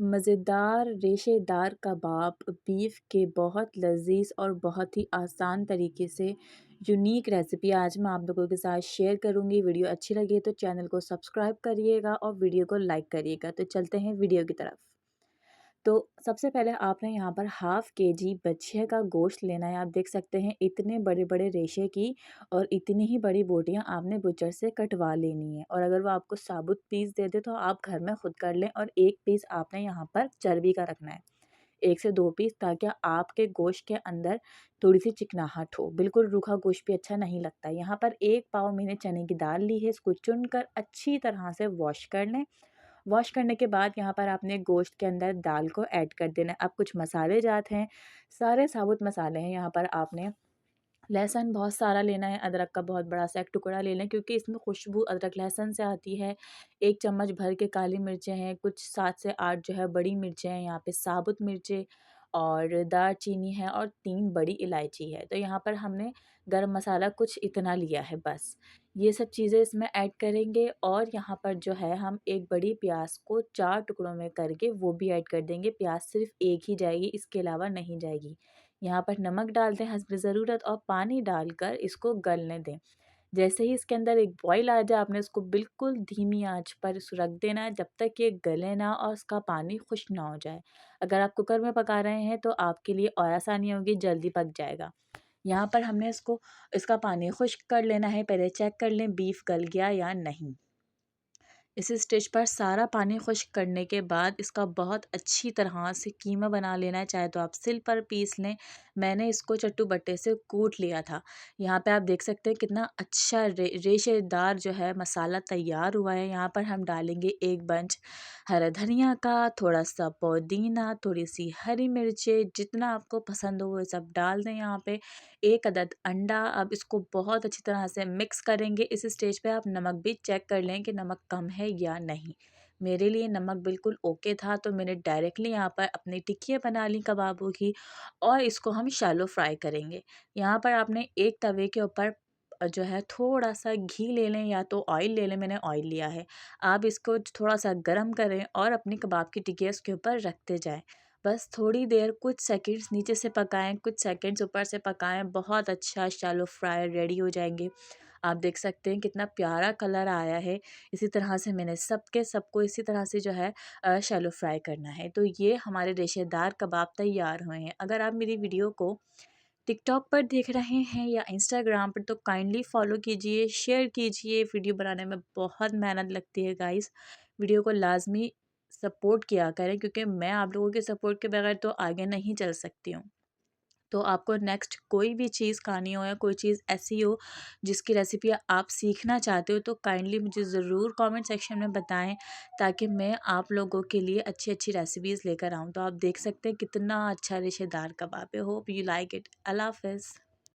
मज़ेदार रेशेदार कबाब बीफ के बहुत लज़ीज़ और बहुत ही आसान तरीके से यूनिक रेसिपी आज मैं आप लोगों के साथ शेयर करूंगी। वीडियो अच्छी लगे तो चैनल को सब्सक्राइब करिएगा और वीडियो को लाइक करिएगा। तो चलते हैं वीडियो की तरफ। तो सबसे पहले आपने यहाँ पर हाफ़ केजी बछिया का गोश्त लेना है। आप देख सकते हैं इतने बड़े बड़े रेशे की और इतनी ही बड़ी बोटियाँ आपने बुचर से कटवा लेनी है। और अगर वो आपको साबुत पीस दे दे तो आप घर में खुद कर लें। और एक पीस आपने यहाँ पर चर्बी का रखना है, 1 से 2 पीस, ताकि आपके गोश्त के अंदर थोड़ी सी चिकनाहट हो। बिल्कुल रूखा गोश्त भी अच्छा नहीं लगता। यहाँ पर 1 पाव मैंने चने की दाल ली है। इसको चुनकर अच्छी तरह से वॉश कर लें। वॉश करने के बाद यहाँ पर आपने गोश्त के अंदर दाल को ऐड कर देना है। अब कुछ मसाले जात हैं, सारे साबुत मसाले हैं। यहाँ पर आपने लहसुन बहुत सारा लेना है, अदरक का बहुत बड़ा सा एक टुकड़ा ले लें क्योंकि इसमें खुशबू अदरक लहसुन से आती है। 1 चम्मच भर के काली मिर्चें हैं, कुछ 7 से 8 जो है बड़ी मिर्चें हैं, यहाँ पे साबुत मिर्चें और दालचीनी है और 3 बड़ी इलायची है। तो यहाँ पर हमने गरम मसाला कुछ इतना लिया है बस। ये सब चीज़ें इसमें ऐड करेंगे और यहाँ पर जो है हम एक बड़ी प्याज को 4 टुकड़ों में करके वो भी ऐड कर देंगे। प्याज सिर्फ एक ही जाएगी, इसके अलावा नहीं जाएगी। यहाँ पर नमक डाल दें हस्ब ज़रूरत और पानी डालकर इसको गलने दें। जैसे ही इसके अंदर एक बॉयल आ जाए आपने इसको बिल्कुल धीमी आंच पर इस रख देना है जब तक ये गले ना और उसका पानी खुश्क ना हो जाए। अगर आप कुकर में पका रहे हैं तो आपके लिए और आसानी होगी, जल्दी पक जाएगा। यहाँ पर हमने इसका पानी खुश्क कर लेना है। पहले चेक कर लें बीफ गल गया या नहीं। इस स्टेज पर सारा पानी खुश्क करने के बाद इसका बहुत अच्छी तरह से कीमा बना लेना है। चाहे तो आप सिल पर पीस लें, मैंने इसको चट्टू-बट्टे से कूट लिया था। यहाँ पे आप देख सकते हैं कितना अच्छा रेशेदार जो है मसाला तैयार हुआ है। यहाँ पर हम डालेंगे 1 बंच हरा धनिया का, थोड़ा-सा पुदीना, थोड़ी-सी हरी मिर्चें, जितना आपको पसंद हो वो सब डाल दें यहाँ पे। 1 अदद अंडा। अब इसको बहुत अच्छी तरह से मिक्स करेंगे। इस स्टेज पे आप नमक भी चेक कर लें कि नमक कम है या नहीं। मेरे लिए नमक बिल्कुल ओके था तो मैंने डायरेक्टली यहाँ पर अपनी टिक्कियाँ बना ली कबाबों की और इसको हम शैलो फ्राई करेंगे। यहाँ पर आपने एक तवे के ऊपर जो है थोड़ा-सा घी ले लें या तो ऑयल ले लें, मैंने ऑयल लिया है। आप इसको थोड़ा-सा गरम करें और अपनी कबाब की टिक्कियाँ उसके ऊपर रखते जाएँ। बस थोड़ी देर कुछ सेकंड्स नीचे से पकाएँ, कुछ सेकंड्स ऊपर से पकाएँ, बहुत अच्छा शैलो फ्राई रेडी हो जाएँगे। आप देख सकते हैं कितना प्यारा कलर आया है। इसी तरह से मैंने सबको इसी तरह से जो है शैलो फ्राई करना है। तो ये हमारे रेशेदार कबाब तैयार हुए हैं। अगर आप मेरी वीडियो को टिकटॉक पर देख रहे हैं या इंस्टाग्राम पर तो काइंडली फॉलो कीजिए, शेयर कीजिए। वीडियो बनाने में बहुत मेहनत लगती है गाइस। वीडियो को लाज़मी सपोर्ट किया करें क्योंकि मैं आप लोगों के सपोर्ट के बगैर तो आगे नहीं चल सकती हूँ। तो आपको नेक्स्ट कोई भी चीज़ खानी हो या कोई चीज़ ऐसी हो जिसकी रेसिपी आप सीखना चाहते हो तो काइंडली मुझे ज़रूर कमेंट सेक्शन में बताएं ताकि मैं आप लोगों के लिए अच्छी अच्छी रेसिपीज़ लेकर आऊँ। तो आप देख सकते हैं कितना अच्छा रेशेदार कबाब है। Hope you like it. Allah हाफ़िज़।